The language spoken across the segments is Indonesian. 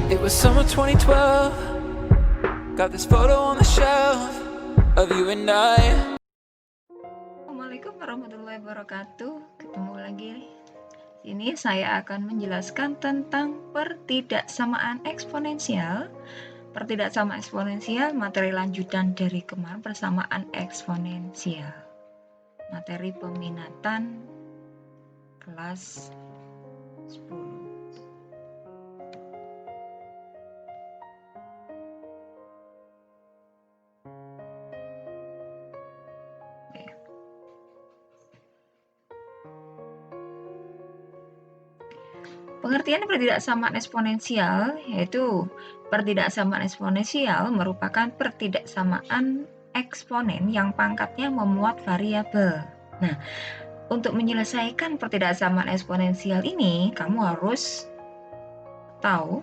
It was summer 2012. Got this photo on the shelf of you and I. Assalamualaikum warahmatullahi wabarakatuh. Ketemu lagi. Sini saya akan menjelaskan tentang pertidaksamaan eksponensial. Pertidaksamaan eksponensial materi lanjutan dari kemarin, persamaan eksponensial. Materi peminatan kelas 10. Pengertian pertidaksamaan eksponensial yaitu pertidaksamaan eksponensial merupakan pertidaksamaan eksponen yang pangkatnya memuat variabel. Nah, untuk menyelesaikan pertidaksamaan eksponensial ini, kamu harus tahu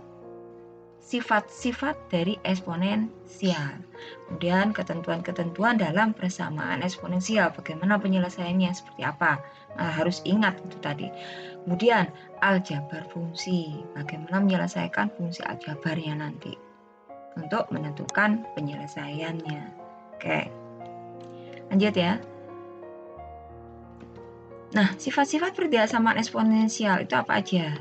sifat-sifat dari eksponensial. Kemudian ketentuan-ketentuan dalam persamaan eksponensial, bagaimana penyelesaiannya, seperti apa. Nah, harus ingat itu tadi. Kemudian aljabar fungsi, bagaimana menyelesaikan fungsi aljabarnya nanti untuk menentukan penyelesaiannya. Oke, lanjut ya. Nah, sifat-sifat pertidaksamaan eksponensial itu apa aja?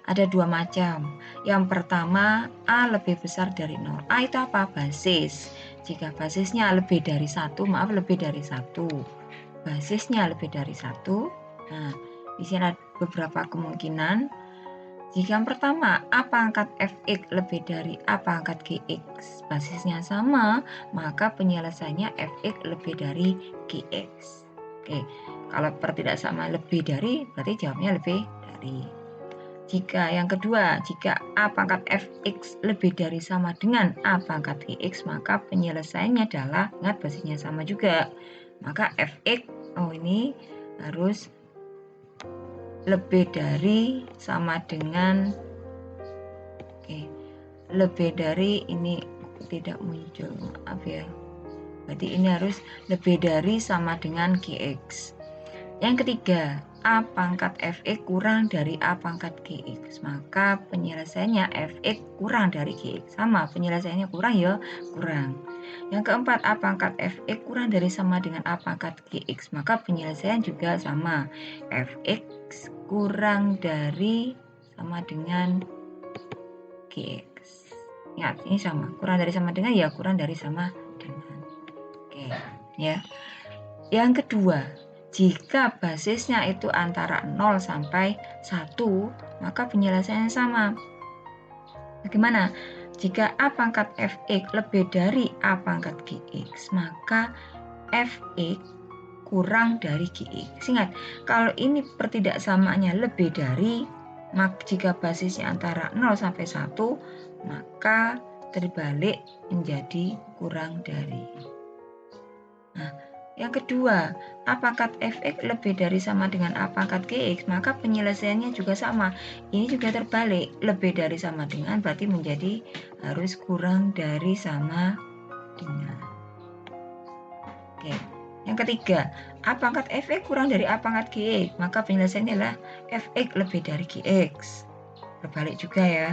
Ada dua macam. Yang pertama, A lebih besar dari 0. A itu apa? Basis. Jika basisnya lebih dari 1, lebih dari 1. Basisnya lebih dari 1. Nah, di sini ada beberapa kemungkinan. Jika yang pertama, A pangkat fx lebih dari A pangkat gx, basisnya sama, maka penyelesaiannya fx lebih dari gx. Oke, kalau pertidaksamaan lebih dari, berarti jawabnya lebih dari. Jika yang kedua, jika A pangkat fx lebih dari sama dengan A pangkat gx, maka penyelesaiannya adalah, ingat basisnya sama juga, maka fx, ini harus lebih dari sama dengan, lebih dari, ini tidak muncul, maaf ya, berarti ini harus lebih dari sama dengan gx. Yang ketiga, A pangkat fx kurang dari A pangkat gx, maka penyelesaiannya fx kurang dari gx, sama, penyelesaiannya kurang ya, kurang. Yang keempat, A pangkat fx kurang dari sama dengan A pangkat gx, maka penyelesaian juga sama, fx kurang dari sama dengan gx. Ingat, ini sama, kurang dari sama dengan ya kurang dari sama dengan. Oke, ya. Yang kedua, jika basisnya itu antara 0 sampai 1, maka penyelesaiannya sama. Bagaimana? Jika A pangkat fx lebih dari A pangkat gx, maka fx kurang dari gx. Ingat, kalau ini pertidaksamaannya lebih dari, maka jika basisnya antara 0 sampai 1, maka terbalik menjadi kurang dari. Nah, yang kedua, A pangkat fx lebih dari sama dengan A pangkat gx, maka penyelesaiannya juga sama. Ini juga terbalik, lebih dari sama dengan berarti menjadi harus kurang dari sama dengan. Oke. Yang ketiga, A pangkat fx kurang dari A pangkat gx, maka penyelesaiannya adalah fx lebih dari gx. Terbalik juga ya.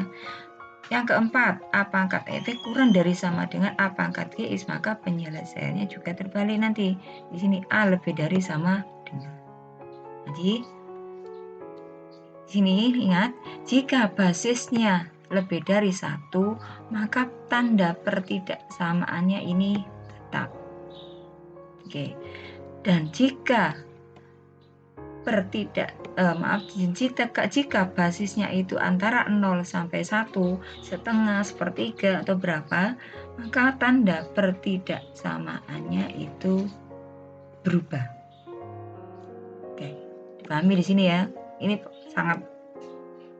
Yang keempat, A pangkat fx kurang dari sama dengan A pangkat gx, maka penyelesaiannya juga terbalik nanti. Di sini A lebih dari sama dengan. Jadi, di sini ingat, jika basisnya lebih dari 1, maka tanda pertidaksamaannya ini tetap. Oke. Dan jika jika basisnya itu antara 0 sampai 1, setengah, sepertiga, atau berapa, maka tanda pertidaksamaannya itu berubah. Oke, dipahami di sini ya. Ini sangat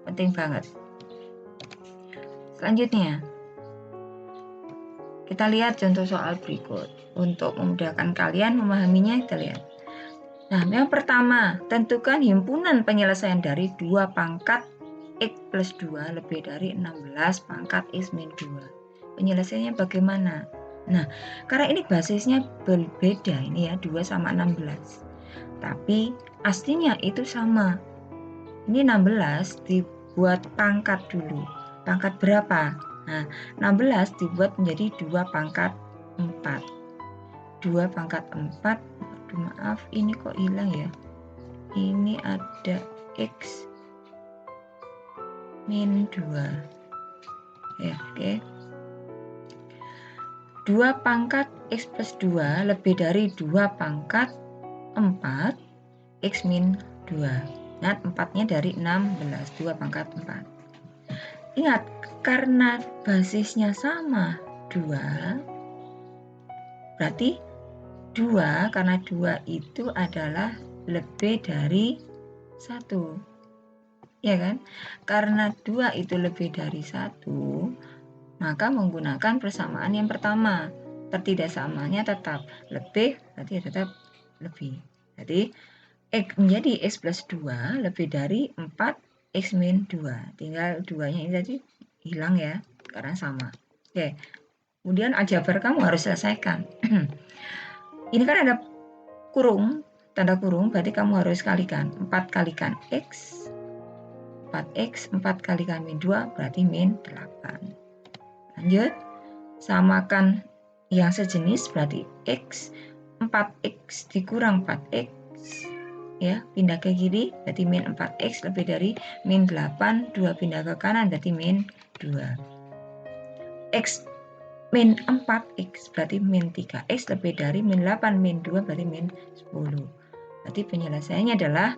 penting banget. Selanjutnya, kita lihat contoh soal berikut. Untuk memudahkan kalian memahaminya, kita lihat. Nah, yang pertama, tentukan himpunan penyelesaian dari 2 pangkat x plus 2 lebih dari 16 pangkat x min 2. Penyelesaiannya bagaimana? Nah, karena ini basisnya berbeda, ini ya, 2 sama 16. Tapi aslinya itu sama. Ini 16 dibuat pangkat dulu. pangkat berapa? Nah, 16 dibuat menjadi 2 pangkat 4. 2 pangkat 4, aduh maaf ini kok hilang ya. Ini ada X min 2. Ya, oke. 2 pangkat X plus 2 lebih dari 2 pangkat 4 X min 2. Ingat 4-nya dari 16, 2 pangkat 4. Ingat, karena basisnya sama 2, berarti 2, karena 2 itu adalah lebih dari 1. Ya kan? Karena 2 itu lebih dari 1, maka menggunakan persamaan yang pertama. Pertidaksamaannya tetap lebih, berarti tetap lebih. Jadi X menjadi X plus 2 lebih dari 4 X min 2. Tinggal 2-nya ini tadi hilang ya, karena sama. Oke. Kemudian aljabar kamu harus selesaikan. Ini kan ada kurung, tanda kurung, berarti kamu harus kalikan. 4 kalikan X, 4X, 4 kalikan min 2, berarti min 8. Lanjut, samakan yang sejenis, berarti X, 4X dikurang 4X, ya, pindah ke kiri, berarti min 4X lebih dari min 8, 2 pindah ke kanan, berarti min 2. X min 4X, berarti min 3X lebih dari min 8, min 2, berarti min 10. Berarti penyelesaiannya adalah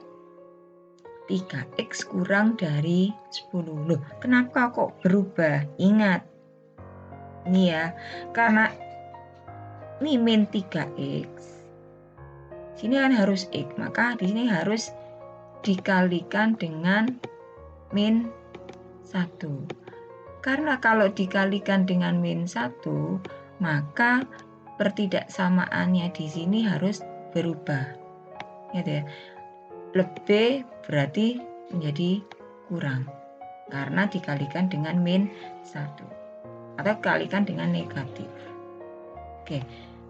3X kurang dari 10. Loh, kenapa kok berubah? Ingat, ini ya, karena ini min 3X, sini kan harus X, maka di sini harus dikalikan dengan min 1. Karena kalau dikalikan dengan min 1, maka pertidaksamaannya di sini harus berubah. Gitu ya. Lebih berarti menjadi kurang, karena dikalikan dengan min 1. Atau kalikan dengan negatif. Oke,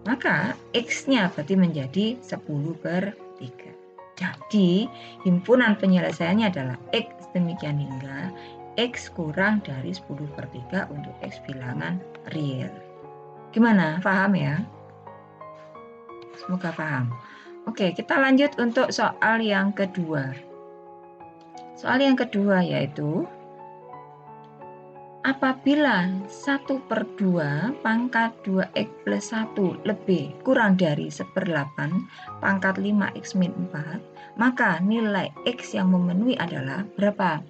maka X-nya berarti menjadi 10/3. Jadi, himpunan penyelesaiannya adalah X demikian hingga X kurang dari 10/3 untuk X bilangan real. Gimana? Paham ya? Semoga paham. Oke, kita lanjut untuk soal yang kedua. Soal yang kedua yaitu apabila 1/2 pangkat 2X plus 1 lebih kurang dari 1/8 pangkat 5X min 4, maka nilai X yang memenuhi adalah berapa?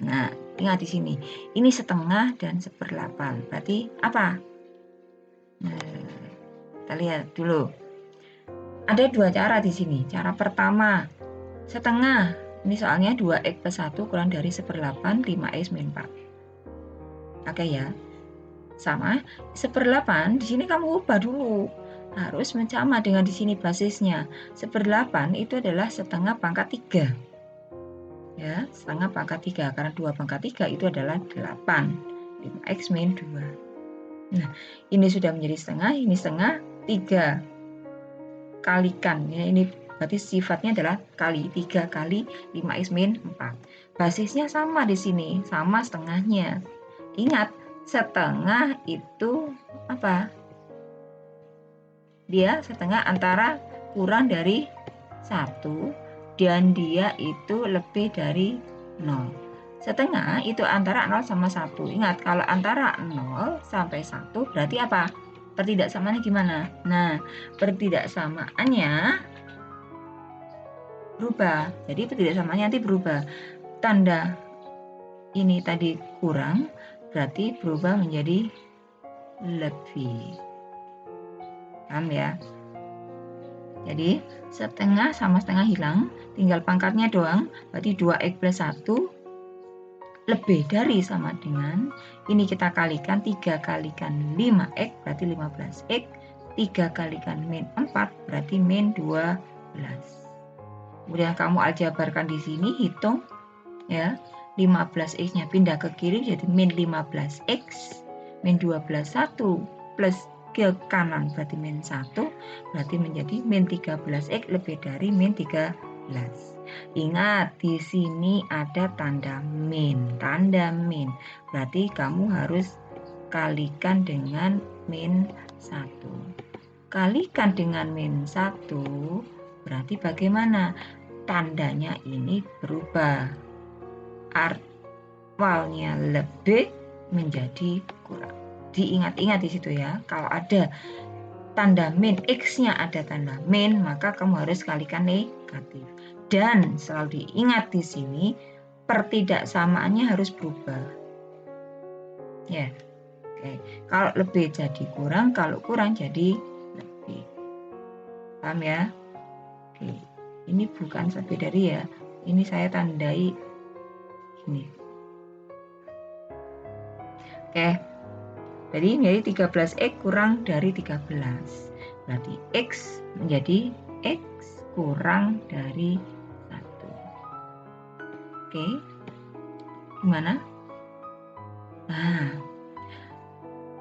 Nah, ingat di sini, ini setengah dan 1/8, berarti apa? Nah, kita lihat dulu. Ada 2 cara di sini. Cara pertama, setengah. Ini soalnya 2X plus 1 kurang dari 1/8 5X min 4. Oke ya, sama 1/8 di sini kamu ubah dulu, harus sama dengan di sini basisnya. 1/8 itu adalah setengah pangkat 3, ya, setengah pangkat 3, karena 2 pangkat 3 itu adalah 8, 5X min 2. Nah, ini sudah menjadi setengah, ini setengah, 3 kalikan, ya, ini berarti sifatnya adalah kali, 3 kali 5X min 4. Basisnya sama di sini, sama setengahnya. Ingat, setengah itu apa? Dia setengah antara kurang dari 1 dan dia itu lebih dari 0. Setengah itu antara 0 sama 1. Ingat, kalau antara 0 sampai 1 berarti apa? Pertidaksamaannya gimana? Nah, pertidaksamaannya berubah. Jadi pertidaksamaannya nanti berubah. Tanda ini tadi kurang, berarti berubah menjadi lebih. Paham ya? Jadi setengah sama setengah hilang, tinggal pangkatnya doang, berarti 2X plus 1 lebih dari sama dengan, ini kita kalikan 3 kalikan 5X berarti 15X, 3 kalikan min 4 berarti min 12. Kemudian kamu aljabarkan di sini, hitung ya, 15X-nya pindah ke kiri jadi min 15X, min 12 1 plus ke kanan berarti min 1, berarti menjadi min 13X lebih dari min 13. Ingat, di sini ada tanda min. Tanda min. Berarti kamu harus kalikan dengan min 1. Kalikan dengan min 1, berarti bagaimana? Tandanya ini berubah. Awalnya lebih menjadi kurang. Diingat-ingat di situ ya. Kalau ada tanda min, X-nya ada tanda min, maka kamu harus kalikan negatif. Dan selalu diingat di sini, pertidaksamaannya harus berubah. Ya, oke. Kalau lebih jadi kurang, kalau kurang jadi lebih. Paham ya? Oke. Ini bukan lebih dari ya. Ini saya tandai ini. Oke. Jadi menjadi 13X kurang dari 13. Berarti X menjadi X kurang dari 1. Oke. Gimana? Nah,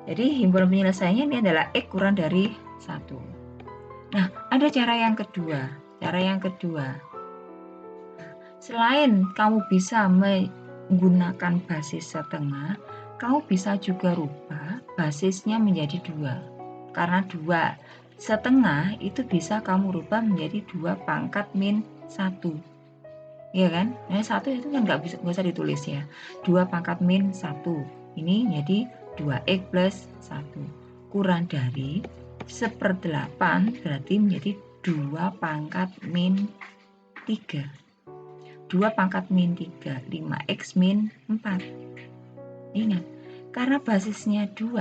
jadi himpunan penyelesaiannya ini adalah X kurang dari 1. Nah, ada cara yang kedua. Cara yang kedua, selain kamu bisa menggunakan basis setengah, kamu bisa juga rubah basisnya menjadi 2. Karena 2 setengah itu bisa kamu rubah menjadi 2 pangkat min 1. Iya kan? Nah, 1 itu kan nggak usah ditulis ya. 2 pangkat min 1. Ini jadi 2x plus 1. Kurang dari 1/8 berarti menjadi 2 pangkat min 3. 2 pangkat min 3, 5x min 4. Ingat, karena basisnya 2,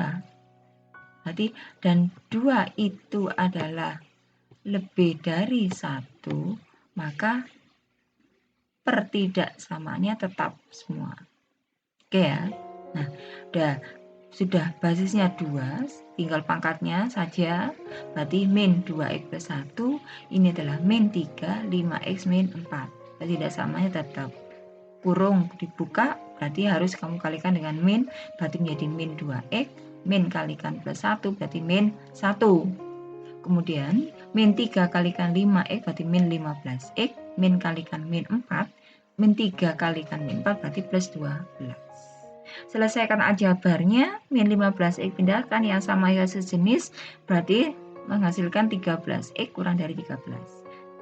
berarti dan 2 itu adalah lebih dari 1, maka pertidaksamaannya tetap semua. Oke ya. Nah, sudah basisnya 2, tinggal pangkatnya saja. Berarti min 2x plus 1, ini adalah min 3, 5x min 4. Pertidaksamanya tetap. Kurung dibuka, berarti harus kamu kalikan dengan min, berarti menjadi min 2x, min kalikan plus 1, berarti min 1. Kemudian, min 3 kalikan 5x, berarti min 15x, min kalikan min 4, min 3 kalikan min 4, berarti plus 12. Selesaikan aljabarnya, min 15x pindahkan yang sama yang sejenis, berarti menghasilkan 13x kurang dari 13.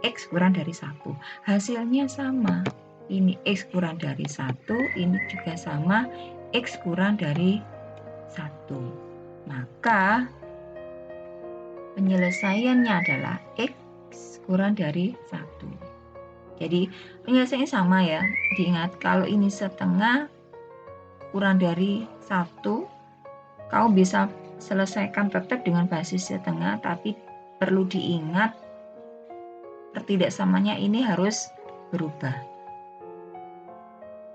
X kurang dari 1. Hasilnya sama. Ini X kurang dari 1, ini juga sama, X kurang dari 1. Maka penyelesaiannya adalah X kurang dari 1. Jadi penyelesaiannya sama ya. Diingat, kalau ini setengah kurang dari 1, kamu bisa selesaikan tetap dengan basis setengah, tapi perlu diingat pertidaksamanya ini harus berubah.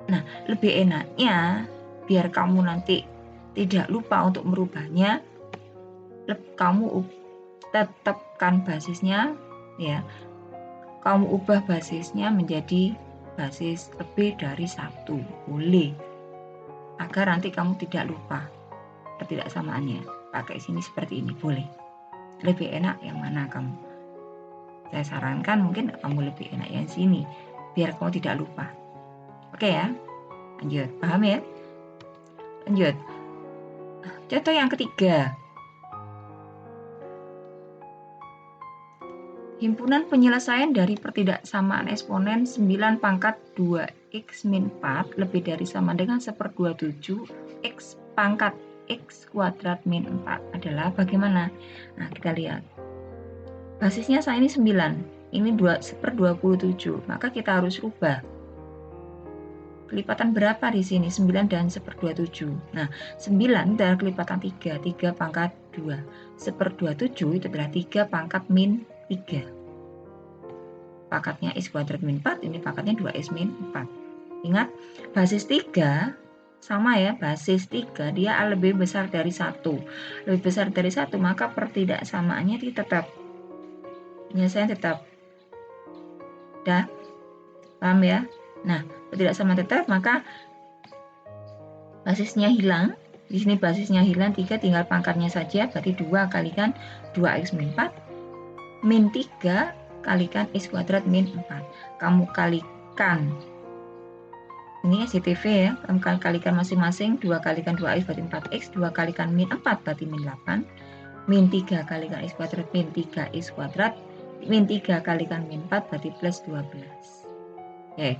Nah, lebih enaknya biar kamu nanti tidak lupa untuk merubahnya, kamu tetapkan basisnya ya. Kamu ubah basisnya menjadi basis lebih dari 1, boleh. Agar nanti kamu tidak lupa pertidaksamaannya. Pakai sini seperti ini, boleh. Lebih enak yang mana kamu? Saya sarankan mungkin kamu lebih enak yang sini, biar kamu tidak lupa. Oke ya, lanjut. Paham ya? Lanjut. Contoh yang ketiga. Himpunan penyelesaian dari pertidaksamaan eksponen 9 pangkat 2x min 4 lebih dari sama dengan 1/27 x pangkat x kuadrat min 4 adalah bagaimana? Nah, kita lihat. Basisnya saya ini 9, ini 1/27, maka kita harus rubah. Kelipatan berapa di sini? 9 dan 1/27. Nah, 9 adalah kelipatan 3, 3 pangkat 2. 1/27 itu adalah 3 pangkat min 3. Pangkatnya x kuadrat min 4, ini pangkatnya 2x min 4. Ingat, basis 3 sama ya, basis 3 dia lebih besar dari 1. Lebih besar dari 1, maka pertidaksamaannya tetap. Penyelesaian tetap. Dah? Paham ya? Nah, pertidaksamaan tetap, maka basisnya hilang. Di sini basisnya hilang, 3 tinggal pangkatnya saja, berarti 2 kalikan 2x min 4. Min 3 kalikan X kuadrat min 4. Kamu kalikan, ini SCTV ya, kamu kalikan masing-masing, 2 kalikan 2X berarti 4X, 2 kalikan min 4 berarti min 8, min 3 kalikan X kuadrat min 3X kuadrat, min 3 kalikan min 4 berarti plus 12. Oke,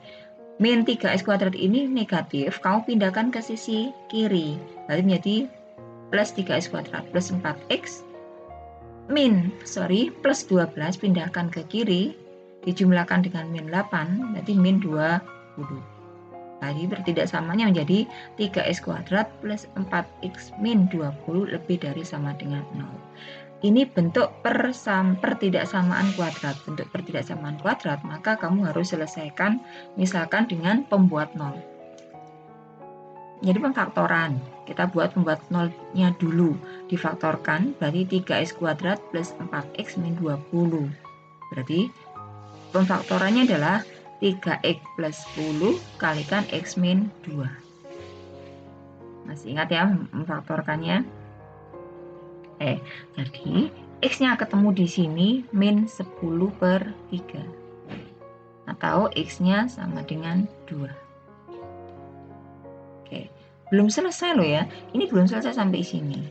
min 3X kuadrat ini negatif, kamu pindahkan ke sisi kiri, berarti menjadi plus 3X kuadrat plus 4X, plus 12 pindahkan ke kiri, dijumlahkan dengan min 8, berarti min 20. Tadi bertidaksamanya menjadi 3X kuadrat plus 4X min 20 lebih dari sama dengan 0. Ini bentuk pertidaksamaan kuadrat. Bentuk pertidaksamaan kuadrat, maka kamu harus selesaikan misalkan dengan pembuat 0. Jadi pemfaktoran. Kita buat pembuat 0-nya dulu. Difaktorkan, berarti 3X kuadrat plus 4X min 20. Berarti pemfaktorannya adalah 3X plus 10 kalikan X min 2. Masih ingat ya memfaktorkannya? Jadi X-nya ketemu di sini min 10/3. Atau X-nya sama dengan 2. Oke, belum selesai loh ya. Ini belum selesai sampai sini.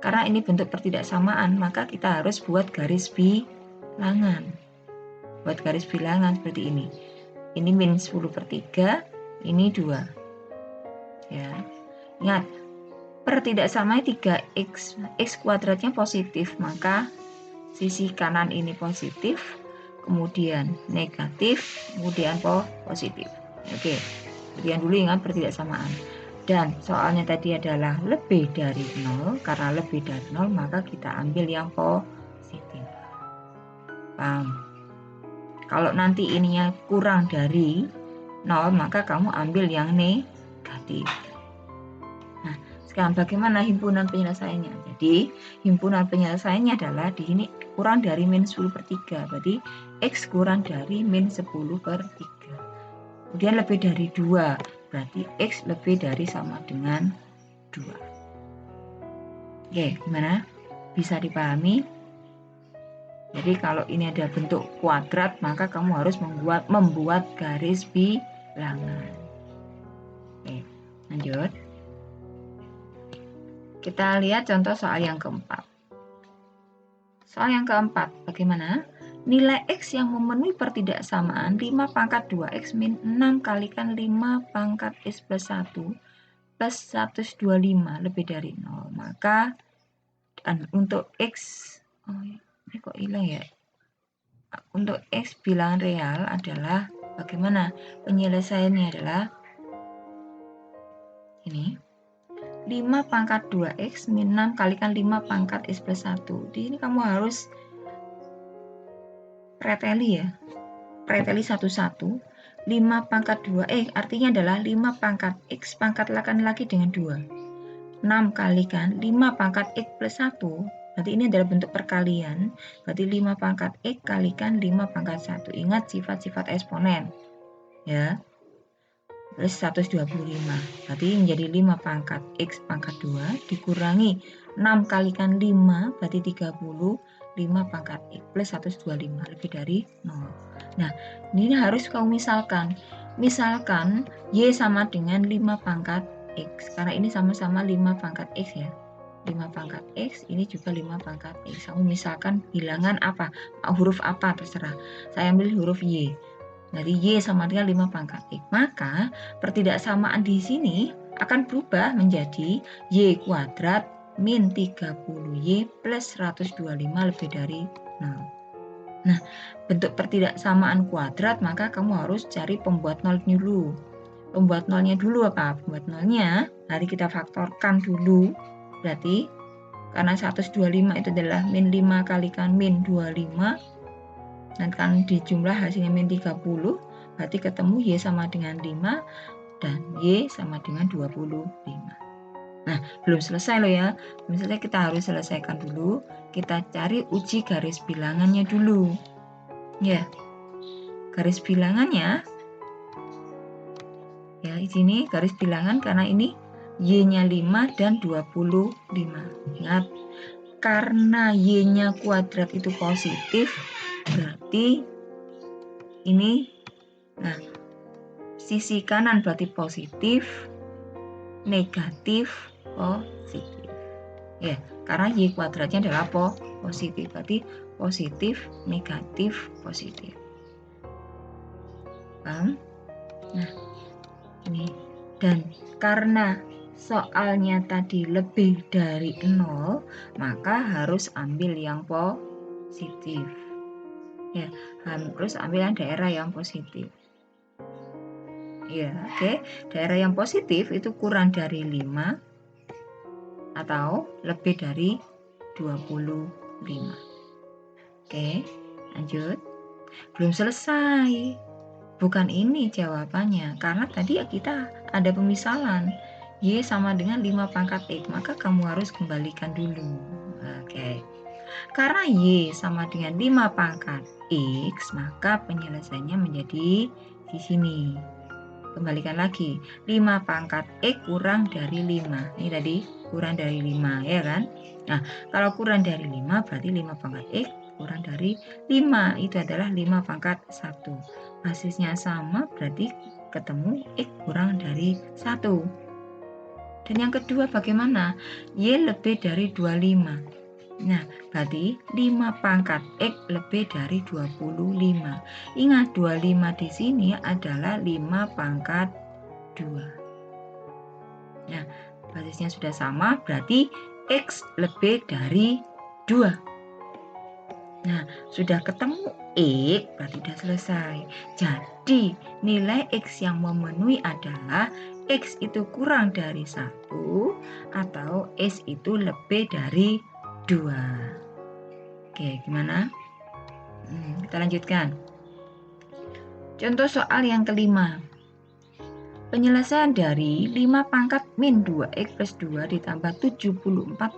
Karena ini bentuk pertidaksamaan, maka kita harus buat garis bilangan. Buat garis bilangan seperti ini. Ini min 10/3, ini 2. Ya. Ingat, pertidaksamaan 3x, x kuadratnya positif, maka sisi kanan ini positif, kemudian negatif, kemudian positif. Oke. Kemudian dulu ingat pertidaksamaan. Dan soalnya tadi adalah lebih dari 0, karena lebih dari 0 maka kita ambil yang positif. Paham? Kalau nanti ininya kurang dari 0, maka kamu ambil yang negatif. Nah, sekarang bagaimana himpunan penyelesaiannya? Jadi, himpunan penyelesaiannya adalah di sini kurang dari min 10/3. Berarti X kurang dari min 10/3. Kemudian lebih dari 2. Berarti X lebih dari sama dengan 2. Oke, gimana? Bisa dipahami? Jadi kalau ini ada bentuk kuadrat, maka kamu harus membuat garis bilangan. Oke, lanjut. Kita lihat contoh soal yang keempat. Soal yang keempat, bagaimana? Nilai X yang memenuhi pertidaksamaan 5 pangkat 2X min 6 kalikan 5 pangkat X plus 1 plus 125 lebih dari 0. Maka untuk X, ini kok hilang ya? Untuk X bilangan real adalah bagaimana? Penyelesaiannya adalah ini. 5 pangkat 2X min 6 kalikan 5 pangkat X plus 1. Di sini kamu harus preteli ya. Preteli satu-satu. 5 pangkat 2, artinya adalah 5 pangkat X pangkat lagi dengan 2. 6 kalikan 5 pangkat X plus 1. Berarti ini adalah bentuk perkalian. Berarti 5 pangkat X kalikan 5 pangkat 1. Ingat sifat-sifat eksponen. Ya. Plus 125. Berarti menjadi 5 pangkat X pangkat 2 dikurangi 6 kalikan 5 berarti 30. 5 pangkat X plus 125 lebih dari 0. Nah, ini harus kamu misalkan. Misalkan Y sama dengan 5 pangkat X. Karena ini sama-sama 5 pangkat X ya. 5 pangkat X, ini juga 5 pangkat X. Kamu misalkan bilangan apa? Huruf apa terserah. Saya ambil huruf Y. Dari Y sama dengan 5 pangkat X. Maka pertidaksamaan di sini akan berubah menjadi Y kuadrat min 30Y plus 125 lebih dari 0. Nah, bentuk pertidaksamaan kuadrat, maka kamu harus cari pembuat 0 dulu. Pembuat 0-nya dulu apa? Pembuat 0-nya, mari kita faktorkan dulu. Berarti, karena 125 itu adalah min 5 kalikan min 25, dan kan dijumlah hasilnya min 30, berarti ketemu Y sama dengan 5, dan Y sama dengan 25. Nah, belum selesai loh ya. Misalnya kita harus selesaikan dulu. Kita cari uji garis bilangannya dulu. Ya, garis bilangannya. Ya, di sini garis bilangan karena ini Y-nya 5 dan 25. Ingat, karena Y-nya kuadrat itu positif, berarti ini, nah, sisi kanan berarti positif, negatif, positif. Ya, karena Y kuadratnya adalah positif, berarti positif, negatif, positif. Paham? Nah, ini. Dan karena soalnya tadi lebih dari 0, maka harus ambil yang positif. Ya, harus ambil yang daerah yang positif. Ya, oke. Daerah yang positif itu kurang dari 5 atau lebih dari 25. Oke, lanjut. Belum selesai. Bukan ini jawabannya, karena tadi kita ada pemisalan. Y sama dengan 5 pangkat X, maka kamu harus kembalikan dulu. Oke. Karena Y sama dengan 5 pangkat X, maka penyelesaiannya menjadi di sini. Kembalikan lagi, 5 pangkat X kurang dari 5. Ini tadi kurang dari 5, ya kan? Nah, kalau kurang dari 5 berarti 5 pangkat X kurang dari 5. Itu adalah 5 pangkat 1. Basisnya sama berarti ketemu X kurang dari 1. Dan yang kedua bagaimana? Y lebih dari 25. Nah, berarti 5 pangkat X lebih dari 25. Ingat, 25 di sini adalah 5 pangkat 2. Nah, basisnya sudah sama, berarti X lebih dari 2. Nah, sudah ketemu X, berarti sudah selesai. Jadi, nilai X yang memenuhi adalah X itu kurang dari 1 atau X itu lebih dari 2. Oke, gimana? Kita lanjutkan. Contoh soal yang kelima. Penyelesaian dari 5 pangkat min 2x plus 2 ditambah 74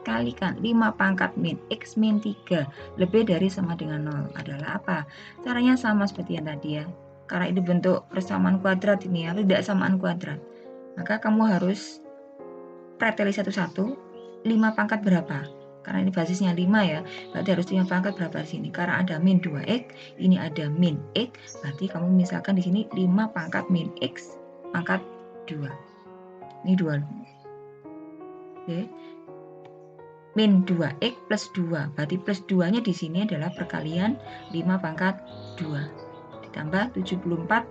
kalikan 5 pangkat min x min 3 lebih dari sama dengan 0 adalah apa? Caranya sama seperti yang tadi ya. Karena ini bentuk persamaan kuadrat ini ya, tidak samaan kuadrat. Maka kamu harus preteli satu-satu. 5 pangkat berapa? Karena ini basisnya 5 ya, berarti harus 5 pangkat berapa di sini? Karena ada min 2x, ini ada min x, berarti kamu misalkan di sini 5 pangkat min x pangkat 2. Ini 2. Oke. Min 2x plus 2, berarti plus 2-nya di sini adalah perkalian 5 pangkat 2. Ditambah 74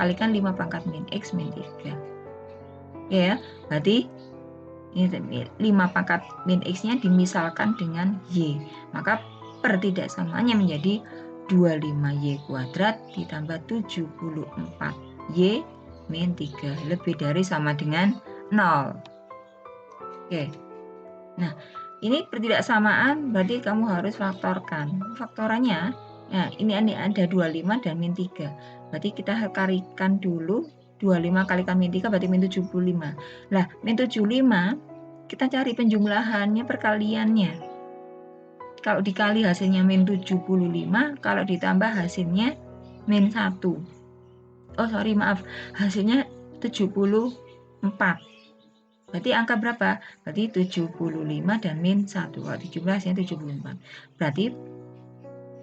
kalikan 5 pangkat min x min 3. Ya, berarti ini 5 pangkat min x-nya dimisalkan dengan y. Maka pertidaksamaannya menjadi 25y kuadrat ditambah 74y min 3 lebih dari sama dengan 0. Oke. Nah, ini pertidaksamaan berarti kamu harus faktorkan. Faktorannya, nah ini ada 25 dan min 3. Berarti kita kalikan dulu 25 kalikan min 3 berarti min 75. Lah, min 75 kita cari penjumlahannya, perkaliannya. Kalau dikali hasilnya min 75, kalau ditambah hasilnya min 1. Hasilnya 74. Berarti angka berapa? Berarti 75 dan min 1. Kalau dijumlah hasilnya 74. Berarti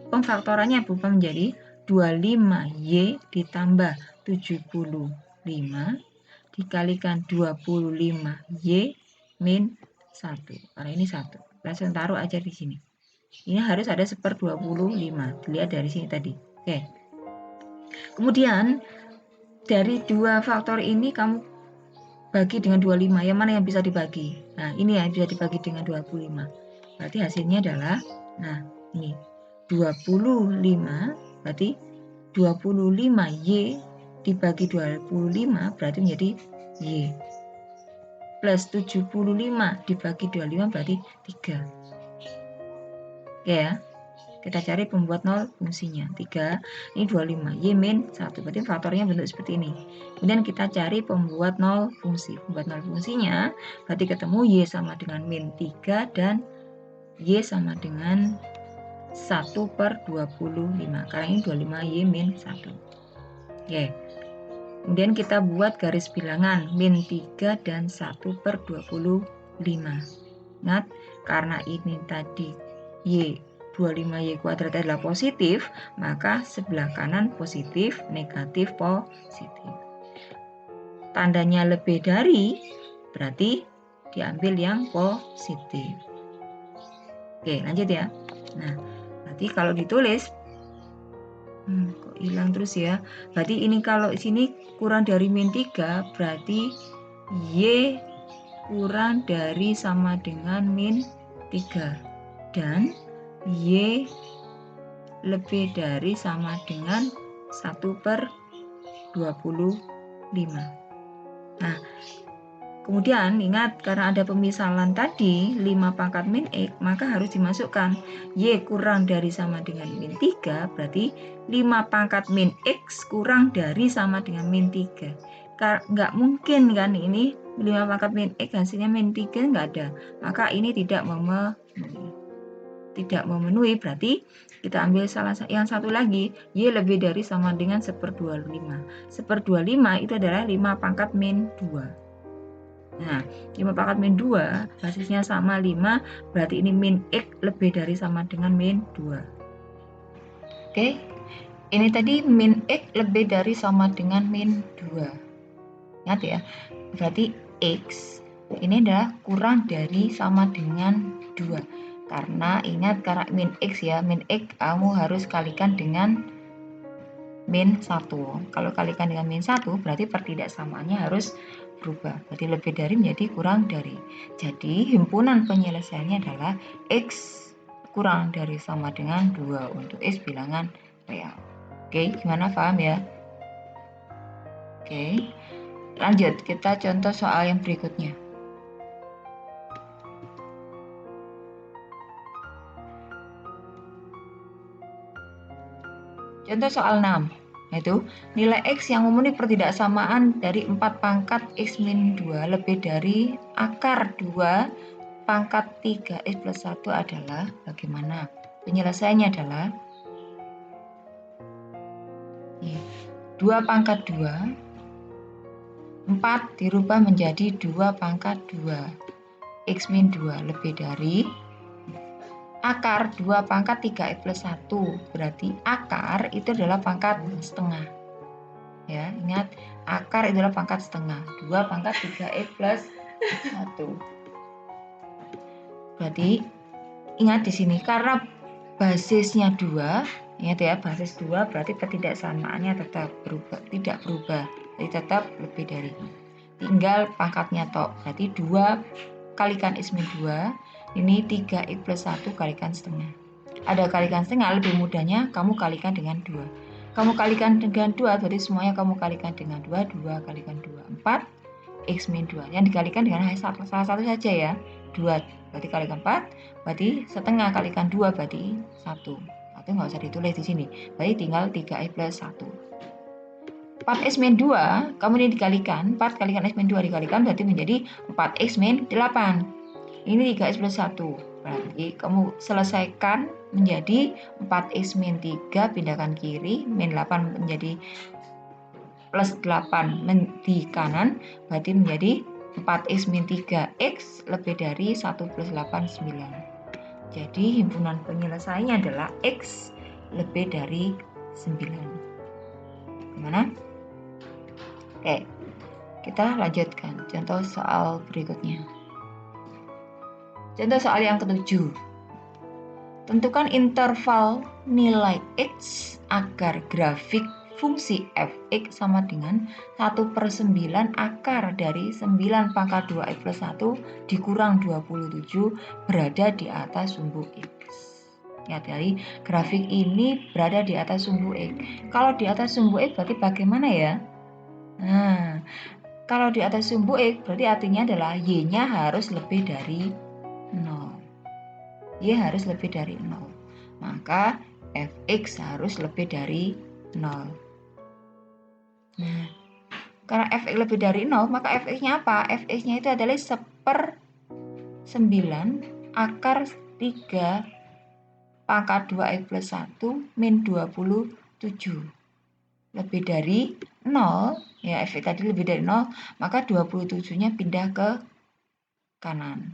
pemfaktorannya berubah menjadi 25y ditambah 75 dikalikan 25y min 1. Karena ini 1. Langsung taruh aja di sini. Ini harus ada 1/25. Dilihat dari sini tadi. Oke. Kemudian dari 2 faktor ini kamu bagi dengan 25. Yang mana yang bisa dibagi? Nah, ini yang bisa dibagi dengan 25. Berarti hasilnya adalah, nah ini 25, berarti 25y dibagi 25 berarti menjadi y. Plus 75 dibagi 25 berarti 3. Oke ya. Kita cari pembuat 0 fungsinya. 3, ini 25. Y min 1. Berarti faktornya bentuk seperti ini. Kemudian kita cari pembuat 0 fungsi. Pembuat 0 fungsinya berarti ketemu Y sama dengan min 3 dan Y sama dengan 1/25. Karena ini 25Y min 1. Oke. Kemudian kita buat garis bilangan min 3 dan 1/25. Ingat, karena ini tadi Y 25Y kuadrat adalah positif, maka sebelah kanan positif, negatif, positif. Tandanya lebih dari, berarti diambil yang positif. Oke, lanjut ya. Nah, berarti kalau ditulis, kok hilang terus ya. Berarti ini kalau sini kurang dari min 3, berarti Y kurang dari sama dengan min 3. Dan Y lebih dari sama dengan 1/25. Nah, kemudian ingat karena ada pemisalan tadi 5 pangkat min X, maka harus dimasukkan Y kurang dari sama dengan min 3, berarti 5 pangkat min X kurang dari sama dengan min 3. Nggak mungkin kan ini 5 pangkat min X hasilnya min 3, nggak ada. Maka ini tidak memenuhi, berarti kita ambil yang satu lagi, Y lebih dari sama dengan 1/25. 1/25 itu adalah 5 pangkat min 2. Nah, 5 pangkat min 2, basisnya sama 5, berarti ini min X lebih dari sama dengan min 2. Oke, ini tadi min X lebih dari sama dengan min 2. Ingat ya, berarti X ini adalah kurang dari sama dengan 2. Karena ingat, karena min X ya, min X kamu harus kalikan dengan min 1. Kalau kalikan dengan min 1, berarti pertidaksamaannya harus berubah. Berarti lebih dari menjadi kurang dari. Jadi himpunan penyelesaiannya adalah X kurang dari sama dengan 2 untuk X bilangan real. Oke, gimana, paham ya? Oke, lanjut kita contoh soal yang berikutnya. Contoh soal 6, yaitu nilai X yang memenuhi pertidaksamaan dari 4 pangkat X min 2 lebih dari akar 2 pangkat 3X plus 1 adalah bagaimana? Penyelesaiannya adalah 2 pangkat 2, 4 dirubah menjadi 2 pangkat 2 X min 2 lebih dari akar 2 pangkat 3X plus 1, berarti akar itu adalah pangkat setengah. Ya, ingat, akar itu adalah pangkat setengah. 2 pangkat 3X plus 1. Berarti, ingat di sini, karena basisnya 2, ingat ya, basis 2, berarti ketidaksamaannya tetap berubah, tidak berubah. Jadi tetap lebih dari. Tinggal pangkatnya tok, berarti 2 kalikan X min 2, ini 3X plus 1 kalikan setengah. Ada kalikan setengah, lebih mudahnya kamu kalikan dengan 2. Kamu kalikan dengan 2, berarti semuanya kamu kalikan dengan 2, 2 kalikan 2, 4, X min 2. Yang dikalikan dengan salah satu saja ya, 2, berarti kalikan 4, berarti setengah kalikan 2, berarti 1. 1 nggak usah ditulis di sini, berarti tinggal 3X plus 1. 4X min 2, kamu ini dikalikan, 4 kalikan X min 2 dikalikan, berarti menjadi 4X min 8. Ini 3X plus 1, berarti kamu selesaikan menjadi 4X min 3, pindahkan kiri, min 8 menjadi plus 8 di kanan, berarti menjadi 4X min 3X lebih dari 1 plus 8, 9. Jadi himpunan penyelesaiannya adalah X lebih dari 9. Gimana? Oke, kita lanjutkan contoh soal berikutnya. Contoh soal yang ke-7. Tentukan interval nilai X agar grafik fungsi fx sama dengan 1/9 akar dari 9 pangkat 2x plus 1 dikurang 27 berada di atas sumbu X. Ya, dari grafik ini berada di atas sumbu X. Kalau di atas sumbu X berarti bagaimana ya? Nah, kalau di atas sumbu X berarti artinya adalah Y-nya harus lebih dari 0. Y harus lebih dari 0. Maka Fx harus lebih dari 0. Nah, karena Fx lebih dari 0, maka Fx-nya apa? Fx-nya itu adalah 1/9 akar 3 pangkat 2x plus 1 min 27. Lebih dari 0, ya Fx tadi lebih dari 0, maka 27-nya pindah ke kanan.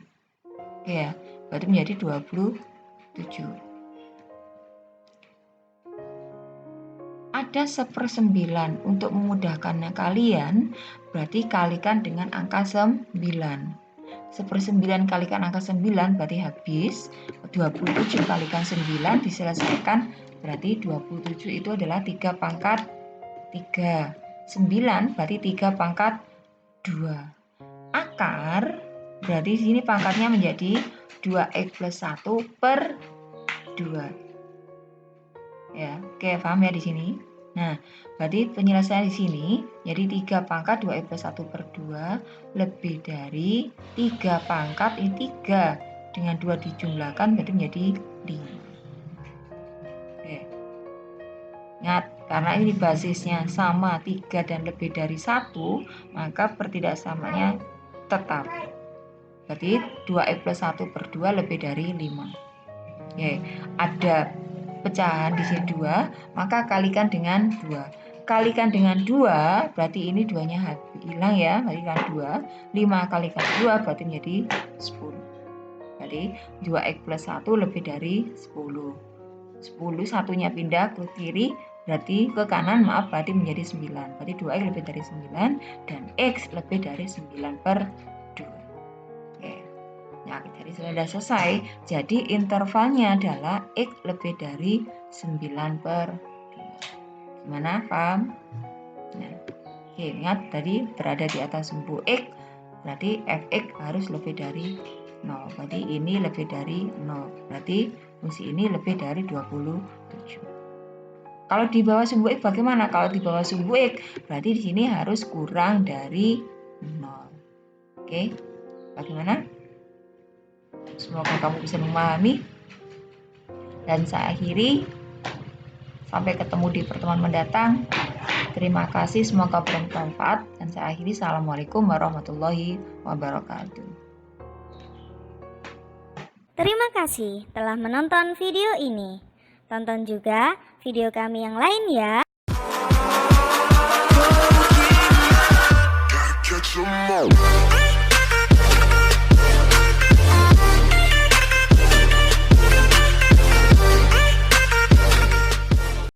Oke ya, berarti menjadi 27. Ada 1/9. Untuk memudahkannya kalian, berarti kalikan dengan angka 9. 1/9 kalikan angka 9 berarti habis. 27 kalikan 9 diselesaikan, berarti 27 itu adalah 3 pangkat 3. 9 berarti 3 pangkat 2. Akar, berarti sini pangkatnya menjadi 2x plus 1 per 2. Ya, oke, paham ya di sini. Nah, berarti penyelesaian di sini jadi 3 pangkat 2x plus 1 per 2 lebih dari 3 pangkat ini 3 dengan 2 dijumlahkan berarti menjadi 5. Oke. Ingat, karena ini basisnya sama 3 dan lebih dari 1, maka pertidaksamaannya tetap. Berarti 2x plus 1 per 2 lebih dari 5. Oke, ada pecahan di sini 2, maka kalikan dengan 2. Kalikan dengan 2, berarti ini 2-nya hilang ya, kalikan 2. 5 kalikan 2 berarti menjadi 10. Jadi 2x plus 1 lebih dari 10. 10 satunya pindah ke kiri, berarti ke kanan, maaf, berarti menjadi 9. Berarti 2x lebih dari 9 dan x lebih dari 9 per 2. Oke. Nah, jadi sudah selesai. Jadi intervalnya adalah x lebih dari 9 per 2. Gimana? Paham? Nah, oke, ingat tadi berada di atas sumbu x, berarti fx harus lebih dari 0. Berarti ini lebih dari 0. Berarti fungsi ini lebih dari 27. Kalau di bawah sumbu x bagaimana? Kalau di bawah sumbu x, berarti di sini harus kurang dari 0. Oke, bagaimana? Semoga kamu bisa memahami. Dan saya akhiri. Sampai ketemu di pertemuan mendatang. Terima kasih, semoga bermanfaat. Dan saya akhiri. Assalamualaikum warahmatullahi wabarakatuh. Terima kasih telah menonton video ini. Tonton juga video kami yang lain ya.